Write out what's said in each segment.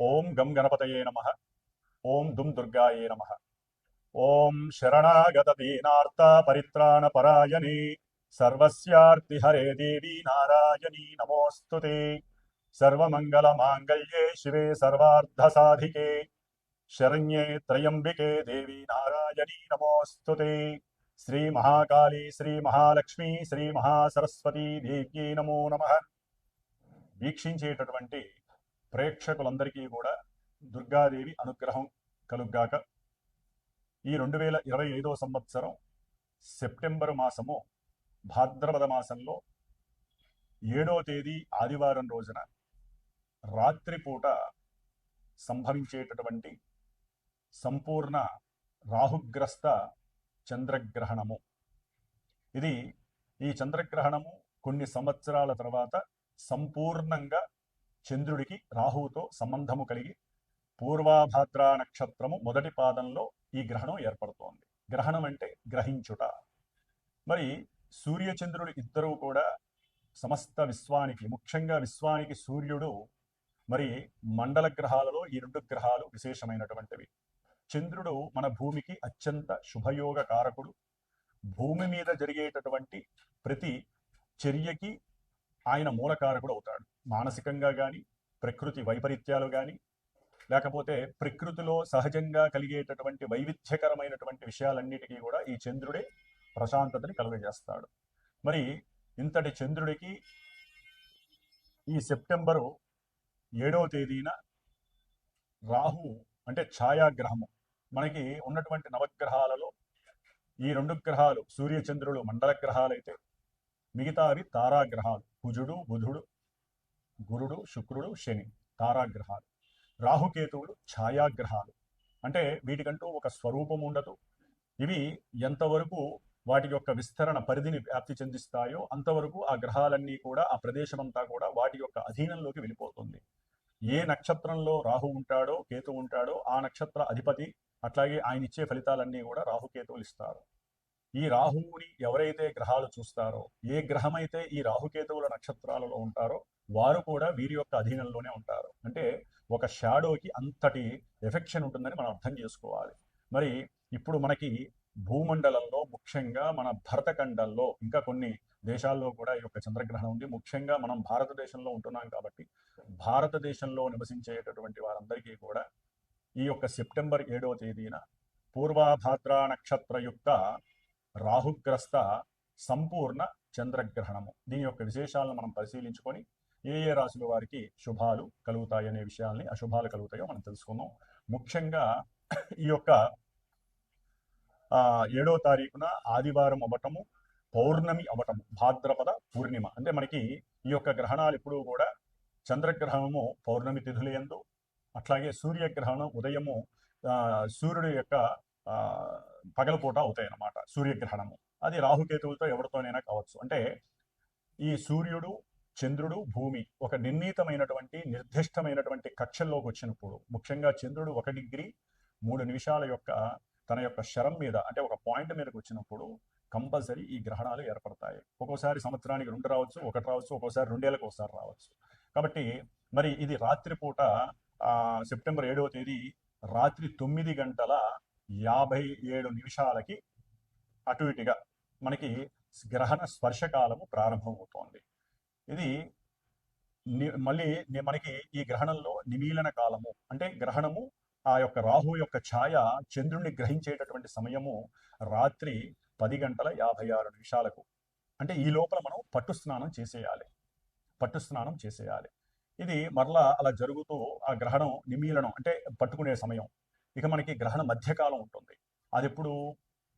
ఓం గం గణపతయే నమః. ఓం దుం దుర్గాయే నమః. ఓం శరణాగత దీనార్త పరిత్రాణ పరాయణే సర్వస్యార్తి హరే దేవి నారాయణీ నమోస్తుతే. సర్వమంగళ మాంగళ్యే శివే సర్వార్థ సాధికే శరణ్యే త్రయంబికే దేవి నారాయణీ నమోస్తుతే. శ్రీ మహాకాళీ శ్రీ మహాలక్ష్మి శ్రీ మహాసరస్వతి దేవ్యై నమో నమః. వీక్షించేటటువంటి ప్రేక్షకులందరికీ కూడా దుర్గాదేవి అనుగ్రహం కలుగ్గాక. ఈ 2025 సంవత్సరం సెప్టెంబర్ మాసము భాద్రపద మాసంలో 7వ తేదీ ఆదివారం రోజున రాత్రిపూట సంభవించేటటువంటి సంపూర్ణ రాహుగ్రస్త చంద్రగ్రహణము. ఈ చంద్రగ్రహణము కొన్ని సంవత్సరాల తర్వాత సంపూర్ణంగా చంద్రుడికి రాహువుతో సంబంధము కలిగి పూర్వాభాద్ర నక్షత్రము మొదటి పాదంలో ఈ గ్రహణం ఏర్పడుతోంది. గ్రహణం అంటే గ్రహించుట. మరి సూర్యచంద్రుడు ఇద్దరూ కూడా సమస్త విశ్వానికి, ముఖ్యంగా విశ్వానికి సూర్యుడు, మరి మండల గ్రహాలలో ఈ 2 గ్రహాలు విశేషమైనటువంటివి. చంద్రుడు మన భూమికి అత్యంత శుభయోగ కారకుడు. భూమి మీద జరిగేటటువంటి ప్రతి చర్యకి ఆయన మూలకారకుడు అవుతాడు. మానసికంగా కానీ, ప్రకృతి వైపరీత్యాలు కానీ, లేకపోతే ప్రకృతిలో సహజంగా కలిగేటటువంటి వైవిధ్యకరమైనటువంటి విషయాలన్నిటికీ కూడా ఈ చంద్రుడే ప్రశాంతతని కలుగజేస్తాడు. మరి ఇంతటి చంద్రుడికి ఈ సెప్టెంబరు 7వ తేదీన రాహు అంటే ఛాయాగ్రహము. మనకి ఉన్నటువంటి నవగ్రహాలలో ఈ 2 గ్రహాలు సూర్యచంద్రులు మండల గ్రహాలైతే మిగతావి తారాగ్రహాలు. కుజుడు, బుధుడు, గురుడు, శుక్రుడు, శని తారాగ్రహాలు. రాహుకేతువులు ఛాయాగ్రహాలు. అంటే వీటికంటూ ఒక స్వరూపం ఉండదు. ఇవి ఎంతవరకు వాటి యొక్క విస్తరణ పరిధిని వ్యాప్తి చెందిస్తాయో అంతవరకు ఆ గ్రహాలన్నీ కూడా, ఆ ప్రదేశమంతా కూడా వాటి యొక్క అధీనంలోకి వెళ్ళిపోతుంది. ఏ నక్షత్రంలో రాహు ఉంటాడో, కేతు ఉంటాడో ఆ నక్షత్ర అధిపతి, అట్లాగే ఆయన ఇచ్చే ఫలితాలన్నీ కూడా రాహుకేతువులు ఇస్తారు. ఈ రాహువుని ఎవరైతే గ్రహాలు చూస్తారో, ఏ గ్రహమైతే ఈ రాహుకేతువుల నక్షత్రాలలో ఉంటారో వారు కూడా వీరి యొక్క అధీనంలోనే ఉంటారు. అంటే ఒక షాడోకి అంతటి ఎఫెక్షన్ ఉంటుందని మనం అర్థం చేసుకోవాలి. మరి ఇప్పుడు మనకి భూమండలంలో, ముఖ్యంగా మన భరతఖండంలో, ఇంకా కొన్ని దేశాల్లో కూడా ఈ యొక్క చంద్రగ్రహణం ఉంది. ముఖ్యంగా మనం భారతదేశంలో ఉంటున్నాం కాబట్టి భారతదేశంలో నివసించేటటువంటి వారందరికీ కూడా ఈ యొక్క సెప్టెంబర్ 7వ తేదీన పూర్వాభాద్ర నక్షత్రయుక్త రాహుగ్రస్త సంపూర్ణ చంద్రగ్రహణము. దీని యొక్క విశేషాలను మనం పరిశీలించుకొని ఏ ఏ రాశుల వారికి శుభాలు కలుగుతాయనే విషయాల్ని, అశుభాలు కలుగుతాయో మనం తెలుసుకుందాం. ముఖ్యంగా ఈ యొక్క 7వ తారీఖున ఆదివారం అవ్వటము, పౌర్ణమి అవ్వటము, భాద్రపద పూర్ణిమ. అంటే మనకి ఈ యొక్క గ్రహణాలు ఎప్పుడూ కూడా చంద్రగ్రహణము పౌర్ణమి తిథులయందు, అట్లాగే సూర్యగ్రహణం ఉదయము సూర్యుడి యొక్క పగలపూట అవుతాయి అన్నమాట సూర్యగ్రహణము. అది రాహుకేతువులతో ఎవరితోనైనా కావచ్చు. అంటే ఈ సూర్యుడు, చంద్రుడు, భూమి ఒక నిర్ణీతమైనటువంటి నిర్దిష్టమైనటువంటి కక్షల్లోకి వచ్చినప్పుడు, ముఖ్యంగా చంద్రుడు 1 డిగ్రీ 3 నిమిషాల యొక్క తన యొక్క శరం మీద, అంటే ఒక పాయింట్ మీదకి వచ్చినప్పుడు కంపల్సరీ ఈ గ్రహణాలు ఏర్పడతాయి. ఒక్కోసారి సంవత్సరానికి 2 రావచ్చు, 1 రావచ్చు, ఒక్కోసారి 2 ఏళ్ళకి ఒకసారి రావచ్చు. కాబట్టి మరి ఇది రాత్రిపూట సెప్టెంబర్ 7వ తేదీ రాత్రి 9:57 అటు ఇటుగా మనకి గ్రహణ స్పర్శకాలము ప్రారంభమవుతోంది. ఇది మళ్ళీ మనకి ఈ గ్రహణంలో నిమీలన కాలము, అంటే గ్రహణము ఆ యొక్క రాహు యొక్క ఛాయ చంద్రుణ్ణి గ్రహించేటటువంటి సమయము రాత్రి 10:56 అంటే ఈ లోపల మనం పట్టు స్నానం చేసేయాలి. ఇది మరలా అలా జరుగుతూ ఆ గ్రహణం నిమీలనం అంటే పట్టుకునే సమయం. ఇక మనకి గ్రహణ మధ్యకాలం ఉంటుంది. అది ఎప్పుడు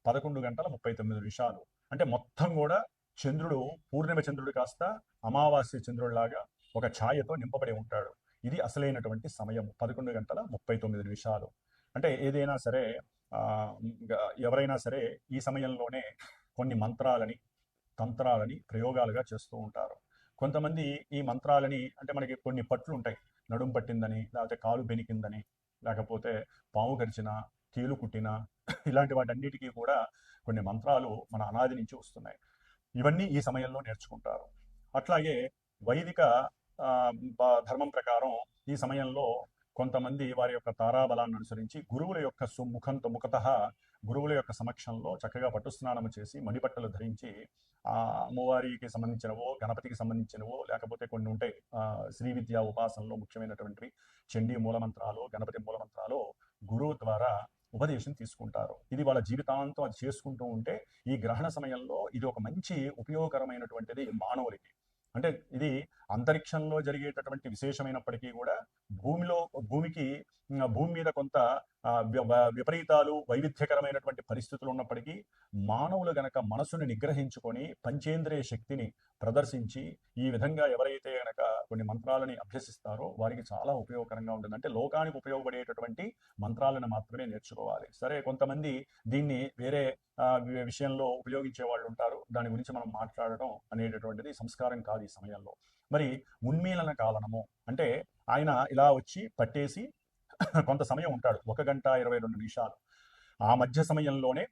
11:39 అంటే మొత్తం కూడా చంద్రుడు పూర్ణిమ చంద్రుడు కాస్త అమావాస్య చంద్రుడిలాగా ఒక ఛాయతో నింపబడి ఉంటాడు. ఇది అసలైనటువంటి సమయం 11:39. అంటే ఏదైనా సరే ఎవరైనా సరే ఈ సమయంలోనే కొన్ని మంత్రాలని, తంత్రాలని ప్రయోగాలుగా చేస్తూ ఉంటారు. కొంతమంది ఈ మంత్రాలని, అంటే మనకి కొన్ని పట్లు ఉంటాయి, నడుం పట్టిందని, లేకపోతే కాలు బెనికిందని, లేకపోతే పాము కరిచిన, కీలు కుట్టిన, ఇలాంటి వాటన్నిటికీ కూడా కొన్ని మంత్రాలు మన అనాది నుంచి వస్తున్నాయి. ఇవన్నీ ఈ సమయంలో నేర్చుకుంటారు. అట్లాగే వైదిక ధర్మం ప్రకారం ఈ సమయంలో కొంతమంది వారి యొక్క తారాబలాన్ని అనుసరించి గురువుల యొక్క ముఖత గురువుల యొక్క సమక్షంలో చక్కగా పట్టు స్నానం చేసి మణిబట్టలు ధరించి ఆ అమ్మవారికి సంబంధించినవో గణపతికి సంబంధించినవో లేకపోతే కొన్ని ఉంటాయి శ్రీ విద్యా ఉపాసనలో ముఖ్యమైనటువంటివి చండీ మూలమంత్రాలు గణపతి మూలమంత్రాలు గురువు ద్వారా ఉపదేశం తీసుకుంటారు. ఇది వాళ్ళ జీవితాంతం అది చేసుకుంటూ ఉంటే ఈ గ్రహణ సమయంలో ఇది ఒక మంచి ఉపయోగకరమైనటువంటిది మానవులకి. అంటే ఇది అంతరిక్షంలో జరిగేటటువంటి విశేషమైనప్పటికీ కూడా భూమికి భూమి మీద కొంత విపరీతాలు వైవిధ్యకరమైనటువంటి పరిస్థితులు ఉన్నప్పటికీ మానవులు గనక మనసుని నిగ్రహించుకొని పంచేంద్రియ శక్తిని ప్రదర్శించి ఈ విధంగా ఎవరైతే గనక కొన్ని మంత్రాలని అభ్యసిస్తారో వారికి చాలా ఉపయోగకరంగా ఉంటుంది. అంటే లోకానికి ఉపయోగపడేటటువంటి మంత్రాలను మాత్రమే నేర్చుకోవాలి. సరే, కొంతమంది దీన్ని వేరే విషయంలో ఉపయోగించే వాళ్ళు ఉంటారు. దాని గురించి మనం మాట్లాడటం అనేటటువంటిది సంస్కారం కాదు ఈ సమయంలో. మరి ఉన్మీలన కాలనము అంటే ఆయన ఇలా వచ్చి పట్టేసి కొంత సమయం ఉంటాడు, 1 గంట 22 నిమిషాలు. ఆ మధ్య సమయంలోనే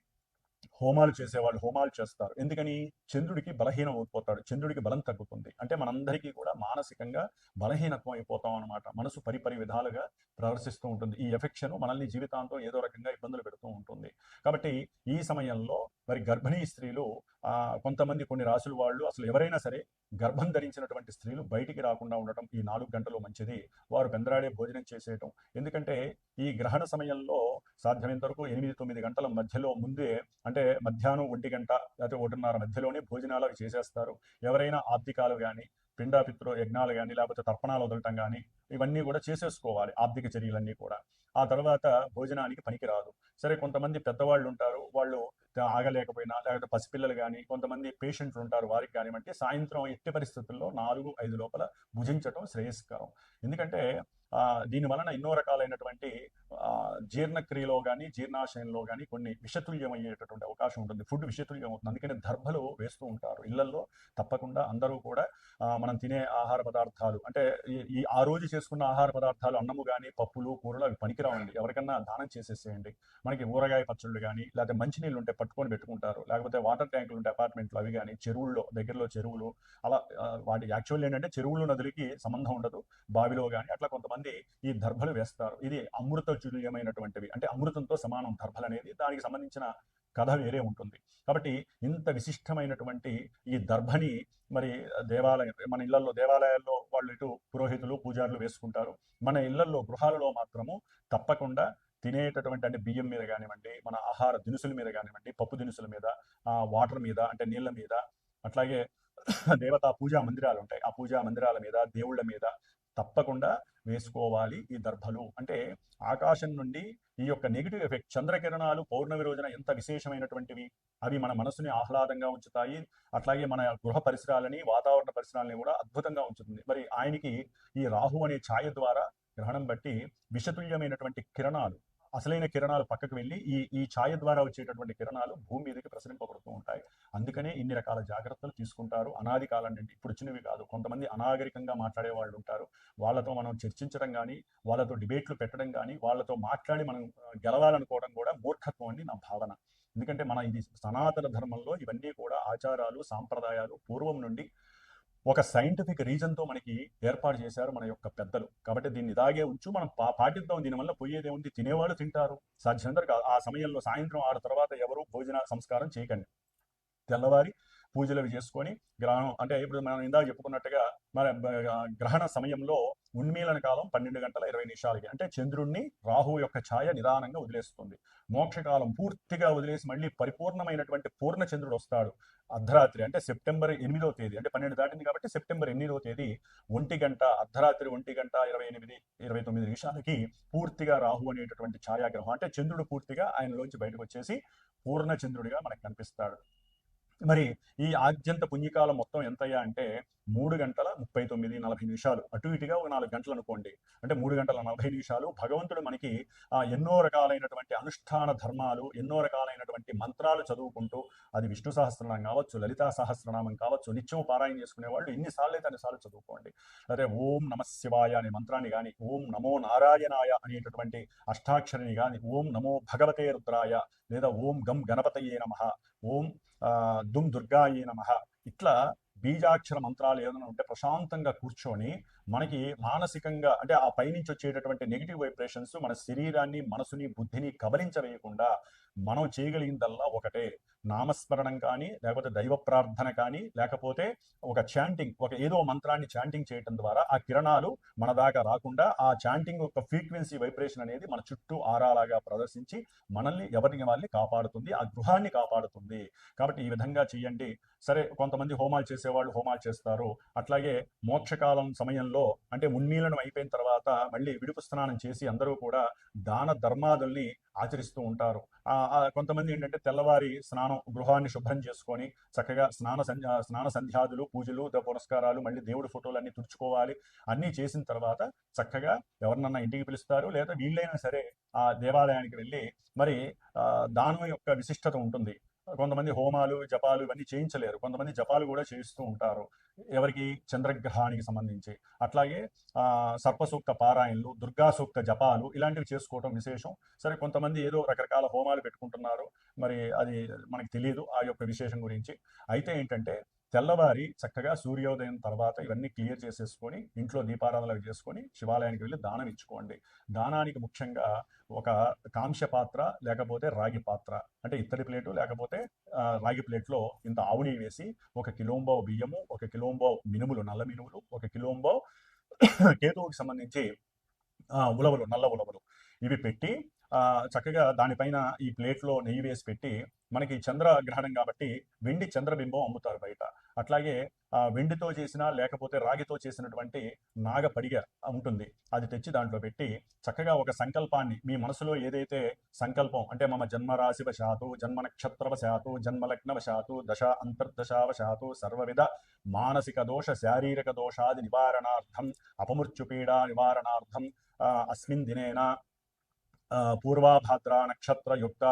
హోమాలు చేసేవాళ్ళు హోమాలు చేస్తారు. ఎందుకని? చంద్రుడికి బలహీనం అయిపోతాడు, చంద్రుడికి బలం తగ్గుతుంది. అంటే మనందరికీ కూడా మానసికంగా బలహీనత్వం అయిపోతాం అనమాట. మనసు పరిపరి విధాలుగా ప్రదర్శిస్తూ ఉంటుంది. ఈ ఎఫెక్షన్ మనల్ని జీవితాంతం ఏదో రకంగా ఇబ్బందులు పెడుతూ ఉంటుంది. కాబట్టి ఈ సమయంలో మరి గర్భిణీ స్త్రీలు కొంతమంది కొన్ని రాసుల వాళ్ళు అసలు ఎవరైనా సరే గర్భం ధరించినటువంటి స్త్రీలు బయటికి రాకుండా ఉండటం ఈ 4 గంటలు మంచిది. వారు పెందరాడే భోజనం చేసేయటం. ఎందుకంటే ఈ గ్రహణ సమయంలో సాధ్యమైనంత వరకు 8-9 గంటల మధ్యలో ముందే, అంటే మధ్యాహ్నం 1 గంట లేకపోతే 1:30 మధ్యలోనే భోజనాలు అవి చేసేస్తారు. ఎవరైనా ఆబ్దికాలు కానీ పిండాపిత్ర యజ్ఞాలు కానీ లేకపోతే తర్పణాలు వదలటం కానీ ఇవన్నీ కూడా చేసేసుకోవాలి, ఆబ్దిక చర్యలన్నీ కూడా. ఆ తర్వాత భోజనానికి పనికిరాదు. సరే, కొంతమంది పెద్దవాళ్ళు ఉంటారు, వాళ్ళు ఆగలేకపోయినా లేకపోతే పసిపిల్లలు కానీ కొంతమంది పేషెంట్లు ఉంటారు, వారికి కానివ్వండి సాయంత్రం ఎట్టి పరిస్థితుల్లో 4-5 లోపల భుజించడం శ్రేయస్కరం. ఎందుకంటే దీని వలన ఎన్నో రకాలైనటువంటి జీర్ణక్రియలో కానీ జీర్ణాశయంలో కానీ కొన్ని విషతుల్యం అయ్యేటటువంటి అవకాశం ఉంటుంది. ఫుడ్ విషతుల్యం అవుతుంది. అందుకని దర్భలు వేస్తూ ఉంటారు ఇళ్లలో. తప్పకుండా అందరూ కూడా మనం తినే ఆహార పదార్థాలు అంటే ఆ రోజు చేసుకున్న ఆహార పదార్థాలు అన్నము కానీ పప్పులు కూరలు అవి పనికిరావండి. ఎవరికన్నా దానం చేసేసేయండి. మనకి ఊరగాయ పచ్చళ్ళు కానీ లేకపోతే మంచినీళ్ళు ఉంటే పట్టుకొని పెట్టుకుంటారు, లేకపోతే వాటర్ ట్యాంకులు ఉంటే అపార్ట్మెంట్లు అవి కానీ చెరువుల్లో దగ్గరలో చెరువులు అలా వాటి యాక్చువల్ ఏంటంటే చెరువులు నదులకి సంబంధం ఉండదు, బావిలో కానీ అట్లా కొంతమంది ఈ దర్భలు వేస్తారు. ఇది అమృత తుల్యమైనటువంటివి, అంటే అమృతంతో సమానం దర్భలు అనేది. దానికి సంబంధించిన కథ వేరే ఉంటుంది. కాబట్టి ఇంత విశిష్టమైనటువంటి ఈ దర్భని మరి మన ఇళ్లలో దేవాలయాల్లో వాళ్ళు ఇటు పురోహితులు పూజారులు వేసుకుంటారు. మన ఇళ్లలో గృహాలలో మాత్రము తప్పకుండా తినేటటువంటి అంటే బియ్యం మీద కానివ్వండి, మన ఆహార దినుసుల మీద కానివ్వండి, పప్పు దినుసుల మీద, వాటర్ మీద అంటే నీళ్ళ మీద, అట్లాగే దేవతా పూజా మందిరాలు ఉంటాయి, ఆ పూజా మందిరాల మీద దేవుళ్ళ మీద తప్పకుండా వేసుకోవాలి ఈ దర్భలు. అంటే ఆకాశం నుండి ఈ యొక్క నెగిటివ్ ఎఫెక్ట్, చంద్రకిరణాలు పౌర్ణమి రోజున ఎంత విశేషమైనటువంటివి, అవి మన మనసుని ఆహ్లాదంగా ఉంచుతాయి. అట్లాగే మన గృహ పరిసరాలని వాతావరణ పరిసరాలని కూడా అద్భుతంగా ఉంచుతుంది. మరి ఆయనకి ఈ రాహు అనే ఛాయ ద్వారా గ్రహణం బట్టి విషతుల్యమైనటువంటి కిరణాలు, అసలైన కిరణాలు పక్కకు వెళ్ళి ఈ ఛాయ ద్వారా వచ్చేటటువంటి కిరణాలు భూమి మీదకి ప్రసరింపబడుతూ ఉంటాయి. అందుకనే ఇన్ని రకాల జాగ్రత్తలు తీసుకుంటారు. అనాది కాలం నుండి ఇప్పుడు వచ్చినవి కాదు. కొంతమంది అనాగరికంగా మాట్లాడే వాళ్ళు ఉంటారు, వాళ్ళతో మనం చర్చించడం కానీ వాళ్ళతో డిబేట్లు పెట్టడం కానీ వాళ్ళతో మాట్లాడి మనం గెలవాలనుకోవడం కూడా మూర్ఖత్వం అని నా భావన. ఎందుకంటే మన ఇది సనాతన ధర్మంలో ఇవన్నీ కూడా ఆచారాలు సాంప్రదాయాలు పూర్వం నుండి ఒక సైంటిఫిక్ రీజన్తో మనకి ఏర్పాటు చేశారు మన యొక్క పెద్దలు. కాబట్టి దీన్ని ఇలాగే ఉంచు, మనం పాటిద్దాం. దీనివల్ల పోయేదేముంది, తినేవాళ్ళు తింటారు. సాధ్యమంతరకు ఆ సమయంలో సాయంత్రం 6 తర్వాత ఎవరు భోజన సంస్కారం చేయకండి. తెల్లవారి పూజలు చేసుకొని గ్రహణం అంటే ఇప్పుడు మనం ఇందాక చెప్పుకున్నట్టుగా మన గ్రహణ సమయంలో ఉన్మీలన కాలం 12 గంటల 20 నిమిషాలకి, అంటే చంద్రుణ్ణి రాహు యొక్క ఛాయ నిదానంగా వదిలేస్తుంది. మోక్షకాలం పూర్తిగా వదిలేసి మళ్ళీ పరిపూర్ణమైనటువంటి పూర్ణ చంద్రుడు వస్తాడు అర్ధరాత్రి, అంటే సెప్టెంబర్ 8వ తేదీ, అంటే 12 దాటింది కాబట్టి సెప్టెంబర్ 8వ తేదీ 1 గంట అర్ధరాత్రి 1 గంట 29 నిమిషాలకి పూర్తిగా రాహు అనేటటువంటి ఛాయాగ్రహం, అంటే చంద్రుడు పూర్తిగా ఆయనలోంచి బయటకు వచ్చేసి పూర్ణ చంద్రుడిగా మనకు కనిపిస్తాడు. మరి ఈ ఆద్యంత పుణ్యకాలం మొత్తం ఎంతయ్యా అంటే 3 గంటల 39-40 నిమిషాలు, అటు ఇటుగా ఒక 4 గంటలు అనుకోండి, అంటే 3 గంటల 40 నిమిషాలు. భగవంతుడు మనకి ఎన్నో రకాలైనటువంటి అనుష్ఠాన ధర్మాలు, ఎన్నో రకాలైనటువంటి మంత్రాలు చదువుకుంటూ, అది విష్ణు సహస్రనామం కావచ్చు, లలితా సహస్రనామం కావచ్చు, నిత్యం పారాయణ చేసుకునే వాళ్ళు ఎన్నిసార్లు అయితే అన్నిసార్లు చదువుకోండి. అదే ఓం నమ శివాయ అనే మంత్రాన్ని కానీ, ఓం నమో నారాయణాయ అనేటటువంటి అష్టాక్షరిని కానీ, ఓం నమో భగవతే రుద్రాయ లేదా ఓం గం గణపతయే నమః, ఓం దుమ్ దుర్గాయే నమః, ఇట్లా బీజాక్షర మంత్రాలు ఏదైనా ఉంటే ప్రశాంతంగా కూర్చొని మనకి మానసికంగా అంటే ఆ పైనుంచి వచ్చేటటువంటి నెగిటివ్ వైబ్రేషన్స్ మన శరీరాన్ని, మనసుని, బుద్ధిని కబలించవేయకుండా మనం చేయగలిగిందల్లా ఒకటే, నామస్మరణం కానీ, లేకపోతే దైవ ప్రార్థన కానీ, లేకపోతే ఒక చాంటింగ్, ఒక ఏదో మంత్రాన్ని చాంటింగ్ చేయటం ద్వారా ఆ కిరణాలు మన దాకా రాకుండా ఆ చాంటింగ్ యొక్క ఫ్రీక్వెన్సీ వైబ్రేషన్ అనేది మన చుట్టూ ఆరాలాగా ప్రదర్శించి మనల్ని ఎవరిని వాళ్ళని కాపాడుతుంది, ఆ గృహాన్ని కాపాడుతుంది. కాబట్టి ఈ విధంగా చేయండి. సరే, కొంతమంది హోమాలు చేసేవాళ్ళు హోమాలు చేస్తారు. అట్లాగే మోక్షకాలం సమయంలో అంటే ఉన్మీలనం అయిపోయిన తర్వాత మళ్ళీ విడుపు స్నానం చేసి అందరూ కూడా దాన ధర్మాదుల్ని ఆచరిస్తూ ఉంటారు. కొంతమంది ఏంటంటే తెల్లవారి స్నానం, గృహాన్ని శుభ్రం చేసుకొని చక్కగా స్నాన సంధ్యాదులు, పూజలు, పునస్కారాలు, మళ్ళీ దేవుడి ఫోటోలన్నీ తుడుచుకోవాలి. అన్నీ చేసిన తర్వాత చక్కగా ఎవరినన్నా ఇంటికి పిలుస్తారు, లేదా వీళ్ళైనా సరే ఆ దేవాలయానికి వెళ్ళి మరి దానం యొక్క విశిష్టత ఉంటుంది. కొంతమంది హోమాలు, జపాలు ఇవన్నీ చేయించలేరు, కొంతమంది జపాలు కూడా చేయిస్తూ ఉంటారు ఎవరికి, చంద్రగ్రహానికి సంబంధించి. అట్లాగే సర్పసూక్త పారాయణలు, దుర్గా సూక్త జపాలు ఇలాంటివి చేసుకోవటం విశేషం. సరే, కొంతమంది ఏదో రకరకాల హోమాలు పెట్టుకుంటున్నారు, మరి అది మనకి తెలియదు ఆ యొక్క విశేషం గురించి. అయితే ఏంటంటే తెల్లవారి చక్కగా సూర్యోదయం తర్వాత ఇవన్నీ క్లియర్ చేసేసుకొని ఇంట్లో దీపారాధనలు చేసుకొని శివాలయానికి వెళ్ళి దానం ఇచ్చుకోండి. దానానికి ముఖ్యంగా ఒక కాంస్య పాత్ర లేకపోతే రాగి పాత్ర, అంటే ఇత్తడి ప్లేటు లేకపోతే రాగి ప్లేట్లో ఇంత ఆవు నెయ్యి వేసి 1 కిలోంబావు బియ్యము, 1 కిలోంబావు మినుములు, నల్ల మినుములు, 1 కిలోంబావు కేతువుకి సంబంధించి ఉలవలు, నల్ల ఉలవలు ఇవి పెట్టి చక్కగా దానిపైన ఈ ప్లేట్లో నెయ్యి వేసి పెట్టి, మనకి చంద్రగ్రహణం కాబట్టి వెండి చంద్రబింబం అమ్ముతారు బయట. అట్లాగే వెండితో చేసిన లేకపోతే రాగితో చేసినటువంటి నాగపడిగ ఉంటుంది, అది తెచ్చి దాంట్లో పెట్టి చక్కగా ఒక సంకల్పాన్ని, మీ మనసులో ఏదైతే సంకల్పం అంటే మమ జన్మరాశివశాతు, జన్మ నక్షత్రవశాతు, జన్మలగ్నవశాతు, దశ అంతర్దశావశాతు, సర్వవిధ మానసిక దోష శారీరక దోషాది నివారణార్థం, అపమృత్యుపీడా నివారణార్థం అస్మిన్ దినేన పూర్వాభాద్ర నక్షత్రయుక్త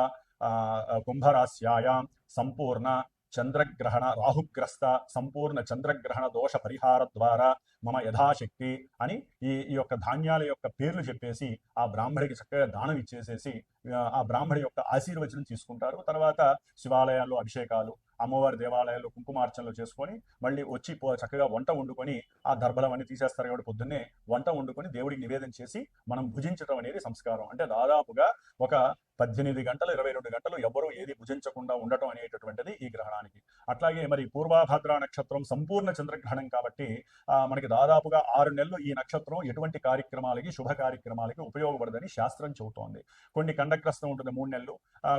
కుంభరాశ్యాయాం సంపూర్ణ చంద్రగ్రహణ రాహుగ్రస్త సంపూర్ణ చంద్రగ్రహణ దోష పరిహార ద్వారా మమ యథాశక్తి అని ఈ యొక్క ధాన్యాల యొక్క పేర్లు చెప్పేసి ఆ బ్రాహ్మడికి చక్కగా దానం ఇచ్చేసేసి ఆ బ్రాహ్మడి యొక్క ఆశీర్వచనం తీసుకుంటారు. తర్వాత శివాలయాల్లో అభిషేకాలు, అమ్మవారి దేవాలయాల్లో కుంకుమార్చనలు చేసుకొని మళ్ళీ వచ్చి చక్కగా వంట వండుకొని ఆ దర్భలం అన్ని తీసేస్తారు కాబట్టి పొద్దున్నే వంట వండుకొని దేవుడికి నివేదన చేసి మనం భుజించడం అనేది సంస్కారం. అంటే దాదాపుగా ఒక 18 గంటలు 22 గంటలు ఎవ్వరూ ఏది భుజించకుండా ఉండటం అనేటటువంటిది ఈ గ్రహణానికి. అట్లాగే మరి పూర్వాభాద్ర నక్షత్రం సంపూర్ణ చంద్రగ్రహణం కాబట్టి మనకి దాదాపుగా 6 నెలలు ఈ నక్షత్రం ఎటువంటి కార్యక్రమాలకి, శుభ కార్యక్రమాలకి ఉపయోగపడదని శాస్త్రం చెబుతోంది. కొన్ని కండగ్రస్తం ఉంటుంది 3 నెలలు,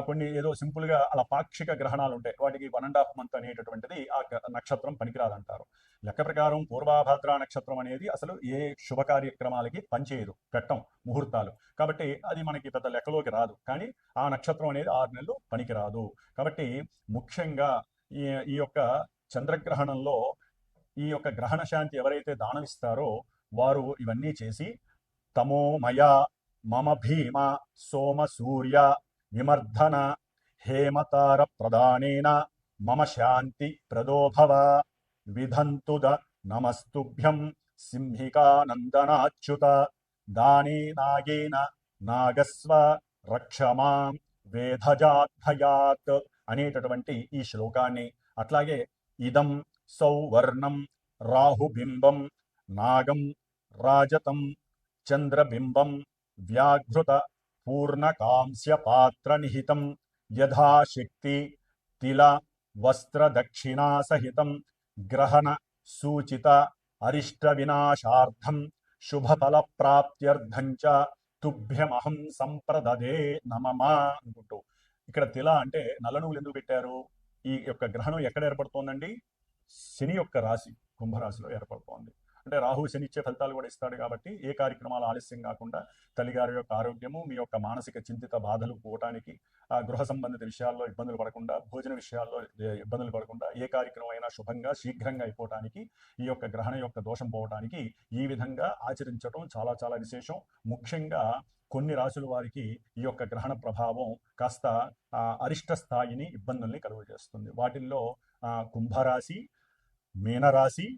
కొన్ని ఏదో సింపుల్ గా అలా పాక్షిక గ్రహణాలు ఉంటాయి, వాటికి 1.5 మంత్ అనేటటువంటిది ఆ నక్షత్రం పనికిరాదంటారు. లెక్క ప్రకారం పూర్వాభాద్ర నక్షత్రం అనేది అసలు ఏ శుభ కార్యక్రమాలకి పనిచేయదు, పెట్టం ముహూర్తాలు, కాబట్టి అది మనకి పెద్ద లెక్కలోకి రాదు. కానీ ఆ నక్షత్రం అనేది 6 నెలలు పనికిరాదు. కాబట్టి ముఖ్యంగా ఈ యొక్క చంద్రగ్రహణంలో ఈ యొక్క గ్రహణ శాంతి ఎవరైతే దానమిస్తారో వారు ఇవన్నీ చేసి తమోమయ మమ భీమ సోమ సూర్య విమర్ధన హేమతార ప్రదానేన మమ శాంతి ప్రదోభవ విధంతుద నమస్తుభ్యం సింహికానందనాచ్యుత దానే నాగేన నాగస్వ రక్షమాం వేధజాద్భయాత్ అనేటటువంటి ఈ శ్లోకాన్ని, అట్లాగే ఇదం సౌవర్ణం రాహుబింబం నాగం రాజతం చంద్రబింబం వ్యాఘృత పూర్ణకాంస్య పాత్ర నిహితం యథాశక్తి తిల వస్త్ర దక్షిణా సహితం గ్రహణ సూచిత అరిష్ట వినాశార్థం శుభఫల ప్రాప్త్యర్థం చ తుభ్యమహం సంప్రదదే నమమా అనుకుంటూ. ఇక్కడ తిల అంటే నల్ల నువ్వులు ఎందుకు పెట్టారు? ఈ యొక్క గ్రహణం ఎక్కడ ఏర్పడుతోందండి? శని యొక్క రాశి కుంభరాశిలో ఏర్పడుతోంది. అంటే రాహు శని ఇచ్చే ఫలితాలు కూడా ఇస్తాడు కాబట్టి ఏ కార్యక్రమాలు ఆలస్యం కాకుండా తల్లిగారి యొక్క ఆరోగ్యము, మీ యొక్క మానసిక చింతిత బాధలు పోవటానికి, గృహ సంబంధిత విషయాల్లో ఇబ్బందులు పడకుండా, భోజన విషయాల్లో ఇబ్బందులు పడకుండా, ఏ కార్యక్రమం అయినా శుభంగా శీఘ్రంగా అయిపోవటానికి, ఈ యొక్క గ్రహణ యొక్క దోషం పోవటానికి ఈ విధంగా ఆచరించడం చాలా చాలా విశేషం. ముఖ్యంగా కొన్ని రాశుల వారికి ఈ యొక్క గ్రహణ ప్రభావం కాస్త అరిష్ట స్థాయిని, ఇబ్బందుల్ని కలుగజేస్తుంది. వాటిల్లో కుంభరాశి, మీనరాశి,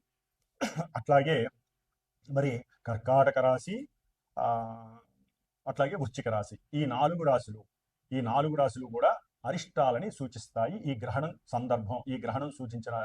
అట్లాగే మరి కర్కాటక రాశి, అట్లాగే వృశ్చిక రాశి, ఈ నాలుగు రాశులు కూడా అరిష్టాలని సూచిస్తాయి ఈ గ్రహణం సందర్భం, ఈ గ్రహణం సూచించిన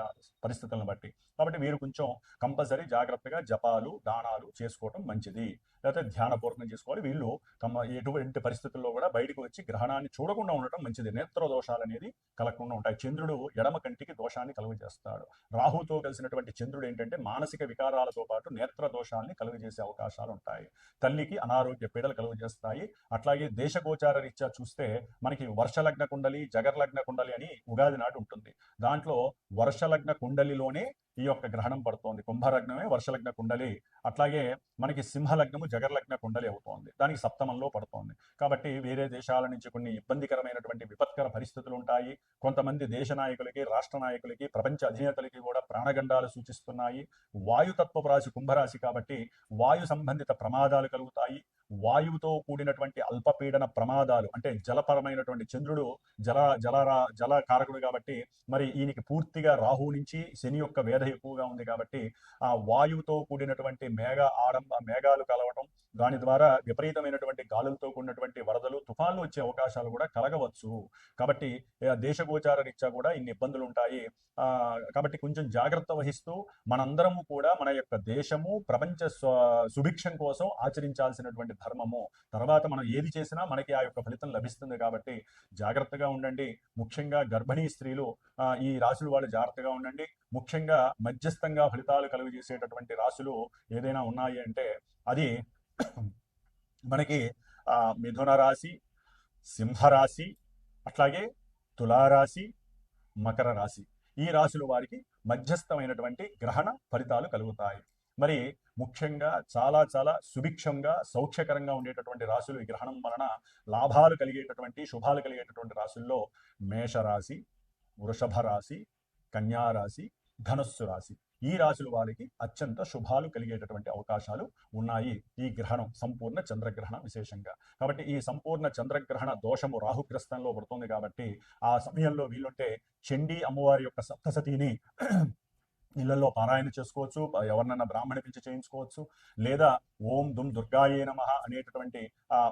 పరిస్థితులను బట్టి. కాబట్టి వీరు కొంచెం కంపల్సరీ జాగ్రత్తగా జపాలు దానాలు చేసుకోవటం మంచిది, లేకపోతే ధ్యానపూర్వకం చేసుకోవాలి. వీళ్ళు తమ ఎటువంటి పరిస్థితుల్లో కూడా బయటకు వచ్చి గ్రహణాన్ని చూడకుండా ఉండటం మంచిది. నేత్ర దోషాలు అనేది కలగకుండా ఉంటాయి. చంద్రుడు ఎడమ కంటికి దోషాన్ని కలుగజేస్తాడు. రాహుతో కలిసినటువంటి చంద్రుడు ఏంటంటే మానసిక వికారాలతో పాటు నేత్ర దోషాన్ని కలుగజేసే అవకాశాలు ఉంటాయి. తల్లికి అనారోగ్య పీడలు కలుగజేస్తాయి. అట్లాగే దేశగోచార రీత్యా చూస్తే మనకి వర్షలగ్న కుండలి, జగర్లగ్న కుండలి అని ఉగాది నాటి ఉంటుంది. దాంట్లో వర్షలగ్న కుండలిలోనే ఈ యొక్క గ్రహణం పడుతోంది. కుంభలగ్నమే వర్షలగ్న కుండలి. అట్లాగే మనకి సింహలగ్నము జగర్లగ్న కుండలి అవుతోంది, దానికి సప్తమంలో పడుతోంది. కాబట్టి వేరే దేశాల నుంచి కొన్ని ఇబ్బందికరమైనటువంటి విపత్కర పరిస్థితులు ఉంటాయి. కొంతమంది దేశ నాయకులకి, రాష్ట్ర నాయకులకి, ప్రపంచ అధినేతలకి కూడా ప్రాణగండాలు సూచిస్తున్నాయి. వాయుతత్వపు రాశి కుంభరాశి కాబట్టి వాయు సంబంధిత ప్రమాదాలు కలుగుతాయి. వాయువుతో కూడినటువంటి అల్పపీడన ప్రమాదాలు, అంటే జలపరమైనటువంటి చంద్రుడు జల కారకుడు కాబట్టి మరి ఈయనకి పూర్తిగా రాహు నుంచి శని యొక్క వేధ ఎక్కువగా ఉంది కాబట్టి ఆ వాయువుతో కూడినటువంటి మేఘాలు కలవటం, దాని ద్వారా విపరీతమైనటువంటి గాలులతో కూడినటువంటి వరదలు, తుఫాన్లు వచ్చే అవకాశాలు కూడా కలగవచ్చు. కాబట్టి దేశగోచార రీత్యా కూడా ఇన్ని ఇబ్బందులు ఉంటాయి. కాబట్టి కొంచెం జాగ్రత్త వహిస్తూ మనందరము కూడా మన యొక్క దేశము ప్రపంచ సుభిక్షం కోసం ఆచరించాల్సినటువంటి ధర్మము. తర్వాత మనం ఏది చేసినా మనకి ఆ యొక్క ఫలితం లభిస్తుంది కాబట్టి జాగ్రత్తగా ఉండండి. ముఖ్యంగా గర్భిణీ స్త్రీలు ఈ రాశులు వాళ్ళు జాగ్రత్తగా ఉండండి. ముఖ్యంగా మధ్యస్థంగా ఫలితాలు కలుగజేసేటటువంటి రాశులు ఏదైనా ఉన్నాయి అంటే అది మనకి మిథున రాశి, సింహరాశి, అట్లాగే తులారాశి, మకర రాశి. ఈ రాశుల వారికి మధ్యస్థమైనటువంటి గ్రహణ ఫలితాలు కలుగుతాయి. మరి ముఖ్యంగా చాలా చాలా సుభిక్షంగా సౌఖ్యకరంగా ఉండేటటువంటి రాశులు ఈ గ్రహణం వలన లాభాలు కలిగేటటువంటి, శుభాలు కలిగేటటువంటి రాశుల్లో మేషరాశి, వృషభ రాశి, కన్యారాశి, ధనుస్సు రాశి. ఈ రాశుల వారికి అత్యంత శుభాలు కలిగేటటువంటి అవకాశాలు ఉన్నాయి ఈ గ్రహణం, సంపూర్ణ చంద్రగ్రహణం విశేషంగా. కాబట్టి ఈ సంపూర్ణ చంద్రగ్రహణ దోషము రాహుగ్రస్తంలో పడుతుంది కాబట్టి ఆ సమయంలో వీలుంటే చండీ అమ్మవారి యొక్క సప్తసతిని ఇళ్లలో పారాయణ చేసుకోవచ్చు, ఎవరినన్నా బ్రాహ్మణ పిలిచి చేయించుకోవచ్చు, లేదా ఓం దుమ్ దుర్గాయే నమః అనేటటువంటి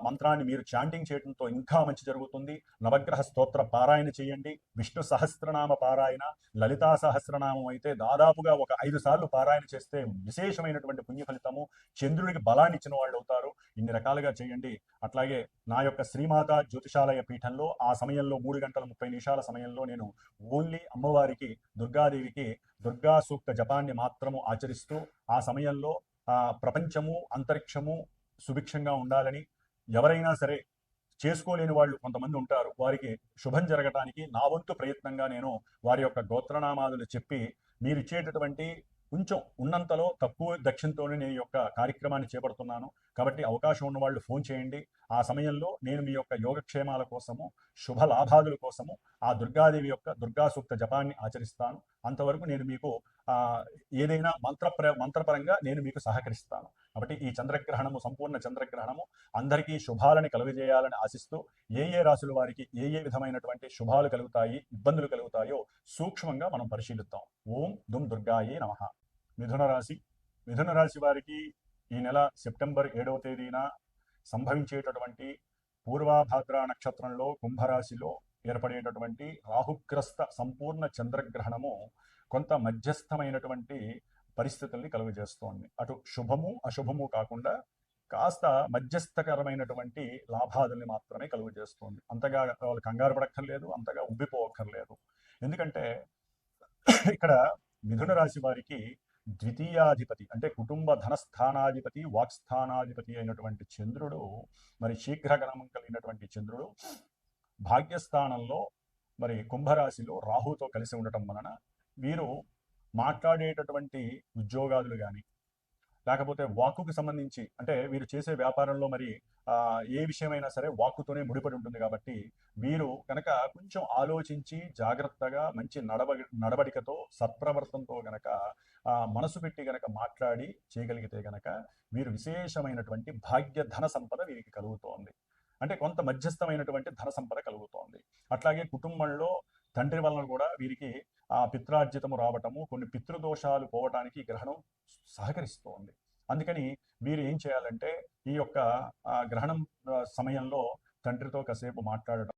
మంత్రాన్ని మీరు చాంటింగ్ చేయడంతో ఇంకా మంచి జరుగుతుంది. నవగ్రహ స్తోత్ర పారాయణ చేయండి. విష్ణు సహస్రనామ పారాయణ, లలితా సహస్రనామం అయితే దాదాపుగా ఒక 5 సార్లు పారాయణ చేస్తే విశేషమైనటువంటి పుణ్య ఫలితము, చంద్రుడికి బలాన్ని ఇచ్చిన వాళ్ళు అవుతారు. ఇన్ని రకాలుగా చేయండి. అట్లాగే నా యొక్క శ్రీమాత జ్యోతిషాలయ పీఠంలో ఆ సమయంలో 3 గంటల 30 నిమిషాల సమయంలో నేను ఓన్లీ అమ్మవారికి, దుర్గాదేవికి దుర్గా సూక్త జపాన్ని మాత్రము ఆచరిస్తూ ఆ సమయంలో ప్రపంచము అంతరిక్షము సుభిక్షంగా ఉండాలని, ఎవరైనా సరే చేసుకోలేని వాళ్ళు కొంతమంది ఉంటారు, వారికి శుభం జరగటానికి నా వంతు ప్రయత్నంగా నేను వారి యొక్క గోత్రనామాదులు చెప్పి మీరు ఇచ్చేటటువంటి కొంచెం ఉన్నంతలో తక్కువ దక్షిణతోనే నేను యొక్క కార్యక్రమాన్ని చేపడుతున్నాను. కాబట్టి అవకాశం ఉన్న వాళ్ళు ఫోన్ చేయండి. ఆ సమయంలో నేను మీ యొక్క యోగక్షేమాల కోసము, శుభ లాభాదుల కోసము ఆ దుర్గాదేవి యొక్క దుర్గా సూక్త జపాన్ని ఆచరిస్తాను. అంతవరకు నేను మీకు ఏదైనా మంత్రపరంగా నేను మీకు సహకరిస్తాను. కాబట్టి ఈ చంద్రగ్రహణము, సంపూర్ణ చంద్రగ్రహణము అందరికీ శుభాలని కలుగజేయాలని ఆశిస్తూ ఏ రాశుల వారికి ఏ విధమైనటువంటి శుభాలు కలుగుతాయి, ఇబ్బందులు కలుగుతాయో సూక్ష్మంగా మనం పరిశీలిద్దాం. ఓం దుమ్ దుర్గాయే నమః. మిథున రాశి. మిథున రాశి వారికి ఈ నెల సెప్టెంబర్ 7వ తేదీన సంభవించేటటువంటి పూర్వాభాద్ర నక్షత్రంలో కుంభరాశిలో ఏర్పడేటటువంటి రాహుగ్రస్త సంపూర్ణ చంద్రగ్రహణము కొంత మధ్యస్థమైనటువంటి పరిస్థితుల్ని కలుగజేస్తోంది. అటు శుభము అశుభము కాకుండా కాస్త మధ్యస్థకరమైనటువంటి లాభాదుల్ని మాత్రమే కలుగజేస్తోంది. అంతగా వాళ్ళు కంగారు పడక్కర్లేదు, అంతగా ఉబ్బిపోవక్కర్లేదు. ఎందుకంటే ఇక్కడ మిథున రాశి వారికి ద్వితీయాధిపతి అంటే కుటుంబ ధనస్థానాధిపతి, వాక్స్థానాధిపతి అయినటువంటి చంద్రుడు, మరి శీఘ్రగమనం కలిగినటువంటి చంద్రుడు భాగ్యస్థానంలో మరి కుంభరాశిలో రాహుతో కలిసి ఉండటం వలన వీరు మాట్లాడేటటువంటి ఉద్యోగాదులు కానీ, లేకపోతే వాక్కుకు సంబంధించి, అంటే వీరు చేసే వ్యాపారంలో మరి ఏ విషయమైనా సరే వాక్కుతోనే ముడిపడి ఉంటుంది కాబట్టి వీరు కనుక కొంచెం ఆలోచించి జాగ్రత్తగా మంచి నడవడికతో సత్ప్రవర్తనతో గనక మనసు పెట్టి గనక మాట్లాడి చేయగలిగితే గనక వీరు విశేషమైనటువంటి భాగ్య ధన సంపద వీరికి కలుగుతోంది. అంటే కొంత మధ్యస్థమైనటువంటి ధన సంపద కలుగుతోంది. అట్లాగే కుటుంబంలో తండ్రి వలన కూడా వీరికి పిత్రార్జితము రావటము, కొన్ని పితృదోషాలు పోవటానికి గ్రహణం సహకరిస్తోంది. అందుకని వీరు ఏం చేయాలంటే ఈ యొక్క గ్రహణం సమయంలో తండ్రితో కాసేపు మాట్లాడటం,